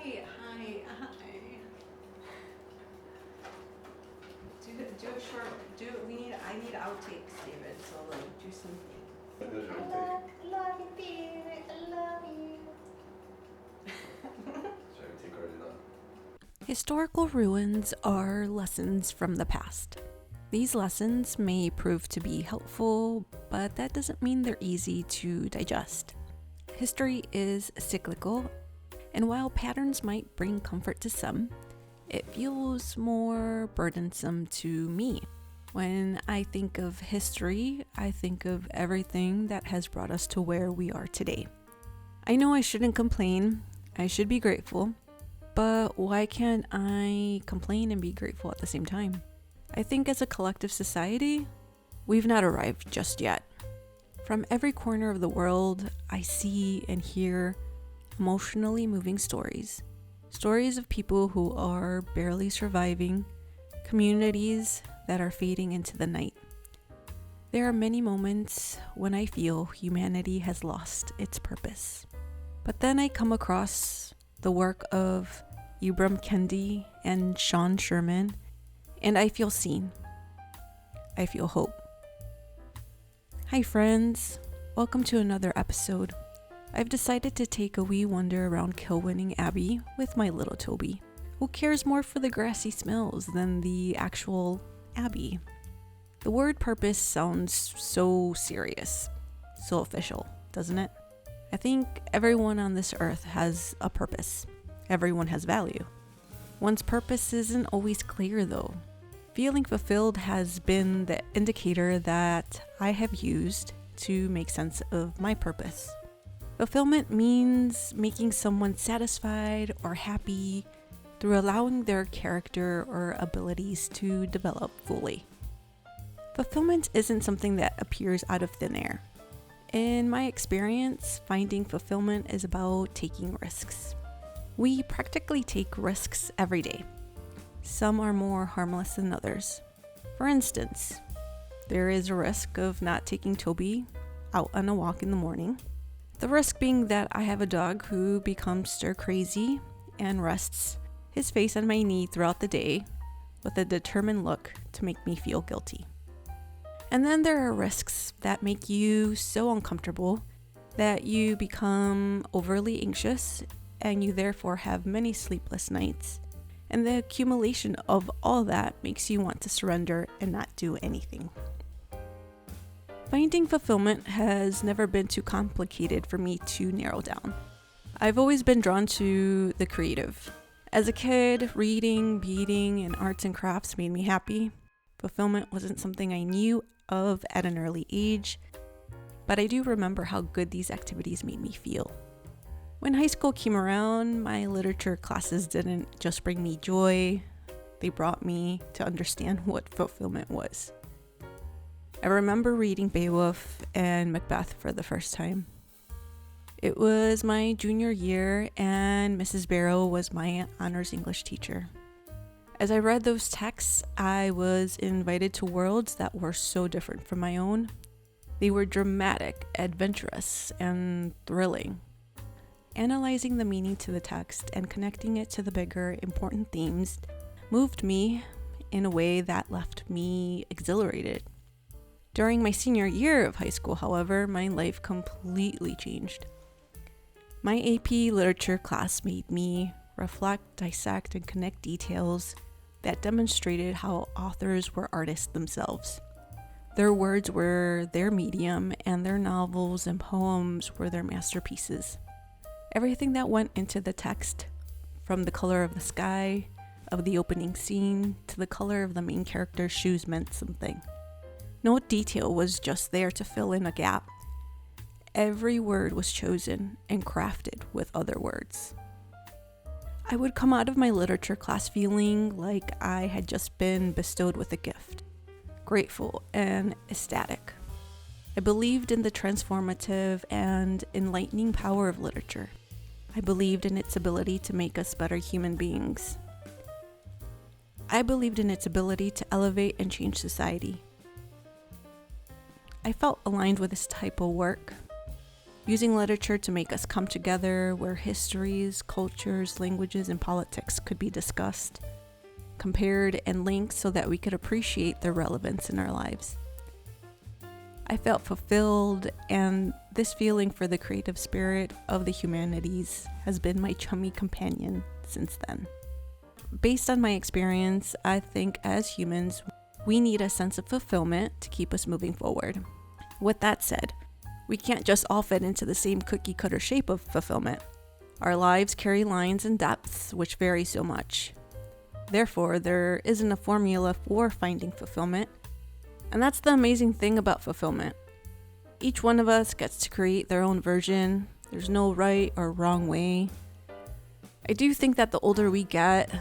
Hi. Do a short. I need outtakes, David. So like, do something. There's your outtake. Love you, David. I love you. Sorry, take already done. Historical ruins are lessons from the past. These lessons may prove to be helpful, but that doesn't mean they're easy to digest. History is cyclical, and while patterns might bring comfort to some, it feels more burdensome to me. When I think of history, I think of everything that has brought us to where we are today. I know I shouldn't complain, I should be grateful, but why can't I complain and be grateful at the same time? I think as a collective society, we've not arrived just yet. From every corner of the world, I see and hear emotionally moving stories. Stories of people who are barely surviving, communities that are fading into the night. There are many moments when I feel humanity has lost its purpose. But then I come across the work of Ibram Kendi and Sean Sherman, and I feel seen. I feel hope. Hi friends, welcome to another episode. I've decided to take a wee wander around Kilwinning Abbey with my little Toby, who cares more for the grassy smells than the actual abbey. The word purpose sounds so serious, so official, doesn't it? I think everyone on this earth has a purpose. Everyone has value. One's purpose isn't always clear though. Feeling fulfilled has been the indicator that I have used to make sense of my purpose. Fulfillment means making someone satisfied or happy through allowing their character or abilities to develop fully. Fulfillment isn't something that appears out of thin air. In my experience, finding fulfillment is about taking risks. We practically take risks every day. Some are more harmless than others. For instance, there is a risk of not taking Toby out on a walk in the morning. The risk being that I have a dog who becomes stir crazy and rests his face on my knee throughout the day with a determined look to make me feel guilty. And then there are risks that make you so uncomfortable that you become overly anxious and you therefore have many sleepless nights. And the accumulation of all that makes you want to surrender and not do anything. Finding fulfillment has never been too complicated for me to narrow down. I've always been drawn to the creative. As a kid, reading, beading, and arts and crafts made me happy. Fulfillment wasn't something I knew of at an early age, but I do remember how good these activities made me feel. When high school came around, my literature classes didn't just bring me joy, they brought me to understand what fulfillment was. I remember reading Beowulf and Macbeth for the first time. It was my junior year, and Mrs. Barrow was my honors English teacher. As I read those texts, I was invited to worlds that were so different from my own. They were dramatic, adventurous, and thrilling. Analyzing the meaning to the text and connecting it to the bigger, important themes moved me in a way that left me exhilarated. During my senior year of high school, however, my life completely changed. My AP literature class made me reflect, dissect, and connect details that demonstrated how authors were artists themselves. Their words were their medium, and their novels and poems were their masterpieces. Everything that went into the text, from the color of the sky, of the opening scene, to the color of the main character's shoes meant something. No detail was just there to fill in a gap. Every word was chosen and crafted with other words. I would come out of my literature class feeling like I had just been bestowed with a gift, grateful and ecstatic. I believed in the transformative and enlightening power of literature. I believed in its ability to make us better human beings. I believed in its ability to elevate and change society. I felt aligned with this type of work. using literature to make us come together where histories, cultures, languages, and politics could be discussed, compared, and linked so that we could appreciate their relevance in our lives. I felt fulfilled, and this feeling for the creative spirit of the humanities has been my chummy companion since then. Based on my experience, I think as humans, we need a sense of fulfillment to keep us moving forward. With that said, we can't just all fit into the same cookie cutter shape of fulfillment. Our lives carry lines and depths which vary so much. Therefore, there isn't a formula for finding fulfillment. And that's the amazing thing about fulfillment. Each one of us gets to create their own version. There's no right or wrong way. I do think that the older we get,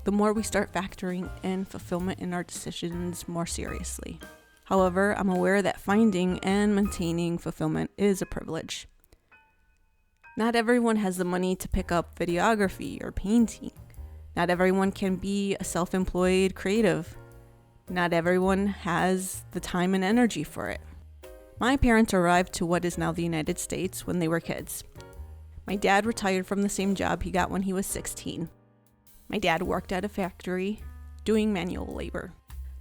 the more we start factoring in fulfillment in our decisions more seriously. However, I'm aware that finding and maintaining fulfillment is a privilege. Not everyone has the money to pick up videography or painting. Not everyone can be a self-employed creative. Not everyone has the time and energy for it. My parents arrived to what is now the United States when they were kids. My dad retired from the same job he got when he was 16. My dad worked at a factory doing manual labor.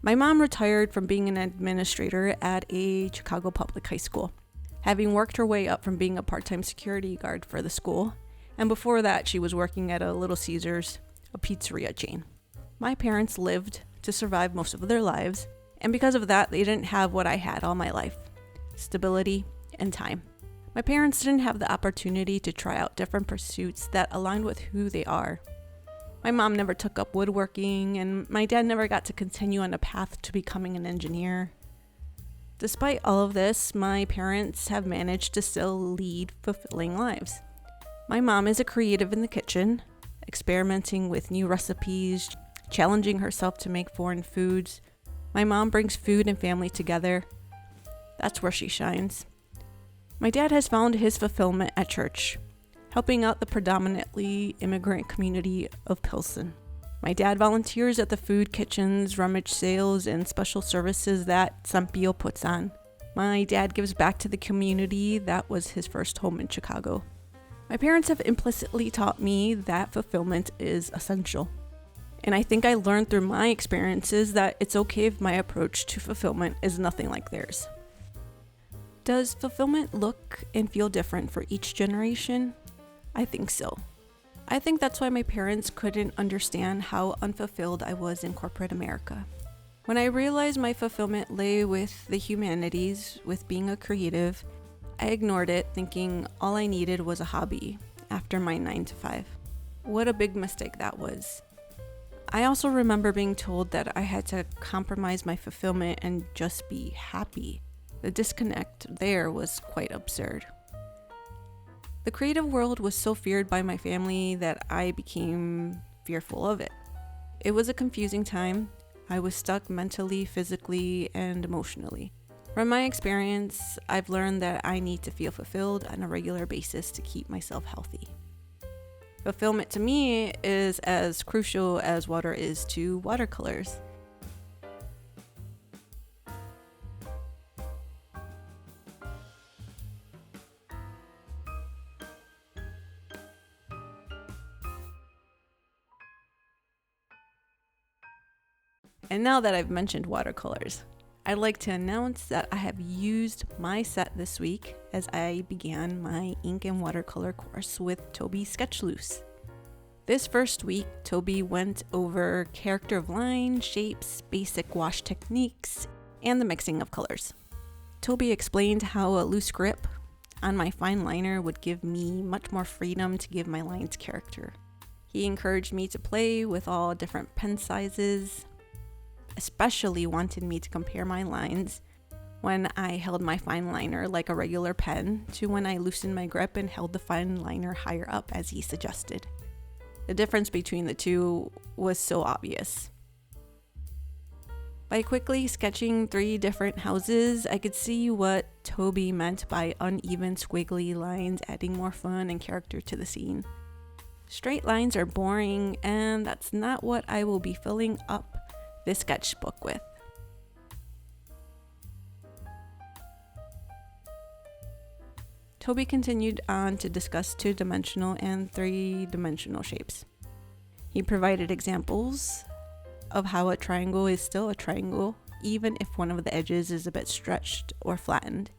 My mom retired from being an administrator at a Chicago public high school, having worked her way up from being a part-time security guard for the school, and before that she was working at a Little Caesars, a pizzeria chain. My parents lived to survive most of their lives, and because of that they didn't have what I had all my life: stability and time. My parents didn't have the opportunity to try out different pursuits that aligned with who they are. My mom never took up woodworking, and my dad never got to continue on a path to becoming an engineer. Despite all of this, my parents have managed to still lead fulfilling lives. My mom is a creative in the kitchen, experimenting with new recipes, challenging herself to make foreign foods. My mom brings food and family together. That's where she shines. My dad has found his fulfillment at church, helping out the predominantly immigrant community of Pilsen. My dad volunteers at the food kitchens, rummage sales, and special services that Sampio puts on. My dad gives back to the community that was his first home in Chicago. My parents have implicitly taught me that fulfillment is essential. And I think I learned through my experiences that it's okay if my approach to fulfillment is nothing like theirs. Does fulfillment look and feel different for each generation? I think so. I think that's why my parents couldn't understand how unfulfilled I was in corporate America. When I realized my fulfillment lay with the humanities, with being a creative, I ignored it, thinking all I needed was a hobby after my 9 to 5. What a big mistake that was. I also remember being told that I had to compromise my fulfillment and just be happy. The disconnect there was quite absurd. The creative world was so feared by my family that I became fearful of it. It was a confusing time. I was stuck mentally, physically, and emotionally. From my experience, I've learned that I need to feel fulfilled on a regular basis to keep myself healthy. Fulfillment to me is as crucial as water is to watercolors. And now that I've mentioned watercolors, I'd like to announce that I have used my set this week as I began my ink and watercolor course with Toby Sketch Loose. This first week, Toby went over character of line, shapes, basic wash techniques, and the mixing of colors. Toby explained how a loose grip on my fine liner would give me much more freedom to give my lines character. He encouraged me to play with all different pen sizes, especially wanted me to compare my lines when I held my fine liner like a regular pen to when I loosened my grip and held the fine liner higher up as he suggested. The difference between the two was so obvious. By quickly sketching 3 different houses, I could see what Toby meant by uneven squiggly lines adding more fun and character to the scene. Straight lines are boring, and that's not what I will be filling up this sketchbook with. Toby continued on to discuss 2-dimensional and 3-dimensional shapes. He provided examples of how a triangle is still a triangle, even if one of the edges is a bit stretched or flattened.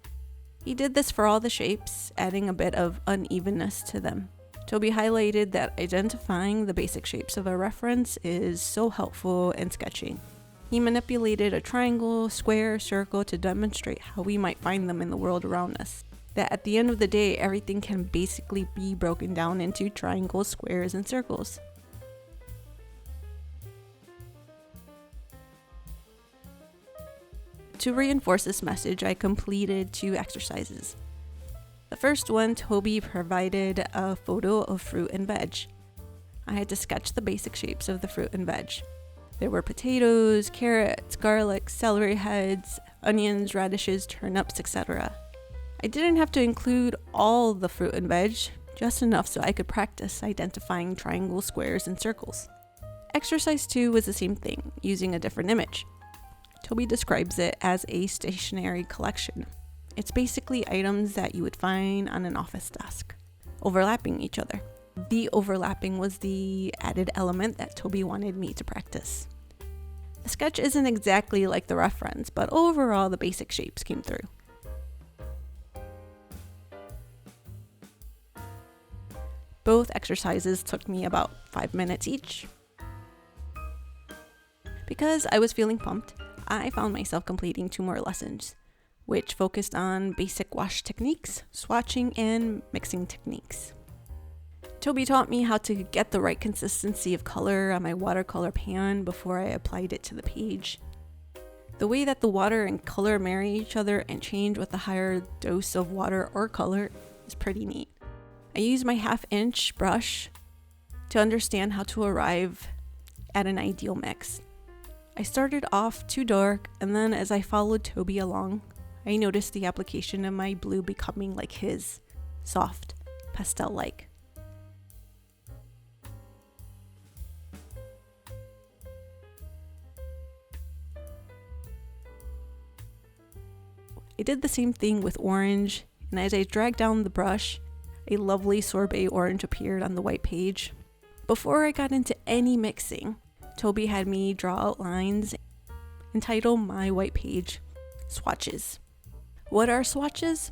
He did this for all the shapes, adding a bit of unevenness to them. Toby highlighted that identifying the basic shapes of a reference is so helpful in sketching. He manipulated a triangle, square, circle to demonstrate how we might find them in the world around us. That at the end of the day, everything can basically be broken down into triangles, squares, and circles. To reinforce this message, I completed 2 exercises. The first one, Toby provided a photo of fruit and veg. I had to sketch the basic shapes of the fruit and veg. There were potatoes, carrots, garlic, celery heads, onions, radishes, turnips, etc. I didn't have to include all the fruit and veg, just enough so I could practice identifying triangles, squares, and circles. Exercise 2 was the same thing, using a different image. Toby describes it as a stationery collection. It's basically items that you would find on an office desk, overlapping each other. The overlapping was the added element that Toby wanted me to practice. The sketch isn't exactly like the reference, but overall the basic shapes came through. Both exercises took me about 5 minutes each. Because I was feeling pumped, I found myself completing 2 more lessons, which focused on basic wash techniques, swatching, and mixing techniques. Toby taught me how to get the right consistency of color on my watercolor pan before I applied it to the page. The way that the water and color marry each other and change with a higher dose of water or color is pretty neat. I used my 1/2-inch brush to understand how to arrive at an ideal mix. I started off too dark, and then as I followed Toby along, I noticed the application of my blue becoming like his, soft, pastel-like. I did the same thing with orange, and as I dragged down the brush, a lovely sorbet orange appeared on the white page. Before I got into any mixing, Toby had me draw out lines and title my white page, Swatches. What are swatches?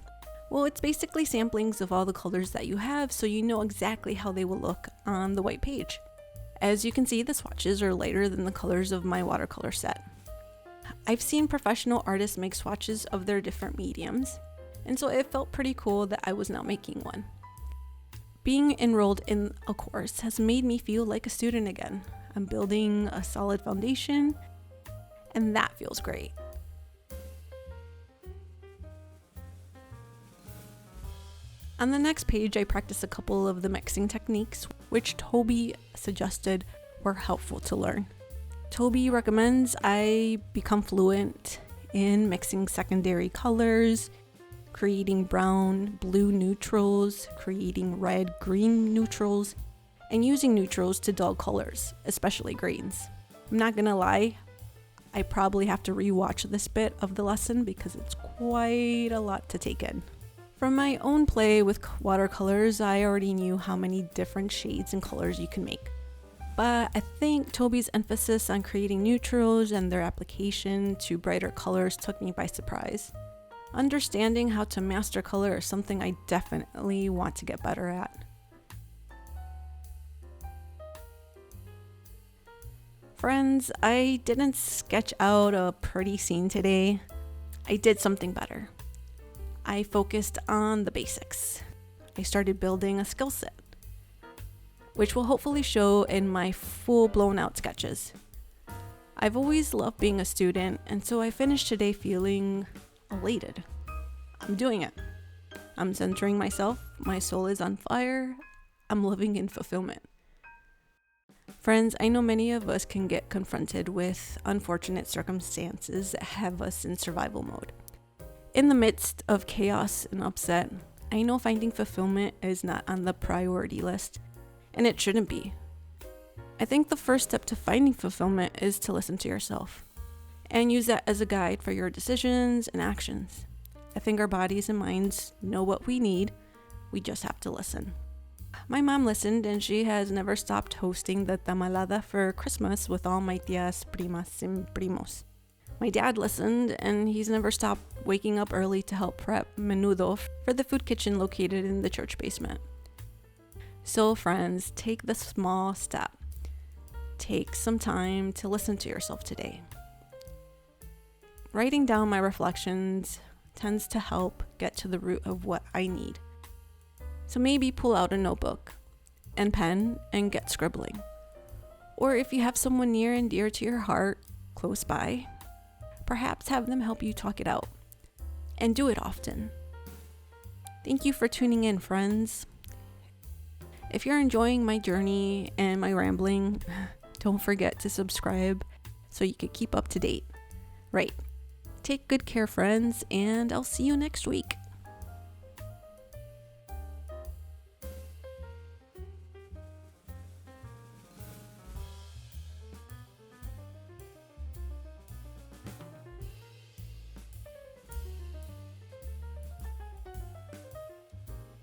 Well, it's basically samplings of all the colors that you have so you know exactly how they will look on the white page. As you can see, the swatches are lighter than the colors of my watercolor set. I've seen professional artists make swatches of their different mediums, and so it felt pretty cool that I was now making one. Being enrolled in a course has made me feel like a student again. I'm building a solid foundation, and that feels great. On the next page, I practiced a couple of the mixing techniques, which Toby suggested were helpful to learn. Toby recommends I become fluent in mixing secondary colors, creating brown, blue neutrals, creating red, green neutrals, and using neutrals to dull colors, especially greens. I'm not gonna lie, I probably have to rewatch this bit of the lesson because it's quite a lot to take in. From my own play with watercolors, I already knew how many different shades and colors you can make. But I think Toby's emphasis on creating neutrals and their application to brighter colors took me by surprise. Understanding how to master color is something I definitely want to get better at. Friends, I didn't sketch out a pretty scene today. I did something better. I focused on the basics. I started building a skill set, which will hopefully show in my full blown out sketches. I've always loved being a student, and so I finished today feeling elated. I'm doing it. I'm centering myself. My soul is on fire. I'm living in fulfillment. Friends, I know many of us can get confronted with unfortunate circumstances that have us in survival mode. In the midst of chaos and upset, I know finding fulfillment is not on the priority list, and it shouldn't be. I think the first step to finding fulfillment is to listen to yourself and use that as a guide for your decisions and actions. I think our bodies and minds know what we need, We just have to listen. My mom listened, and she has never stopped hosting the tamalada for Christmas with all my tias, primas, and primos. My dad listened, and he's never stopped waking up early to help prep menudo for the food kitchen located in the church basement. So friends, take the small step. Take some time to listen to yourself today. Writing down my reflections tends to help get to the root of what I need. So maybe pull out a notebook and pen and get scribbling. Or if you have someone near and dear to your heart close by, perhaps have them help you talk it out. And do it often. Thank you for tuning in, friends. If you're enjoying my journey and my rambling, don't forget to subscribe so you can keep up to date. Right. Take good care, friends, and I'll see you next week.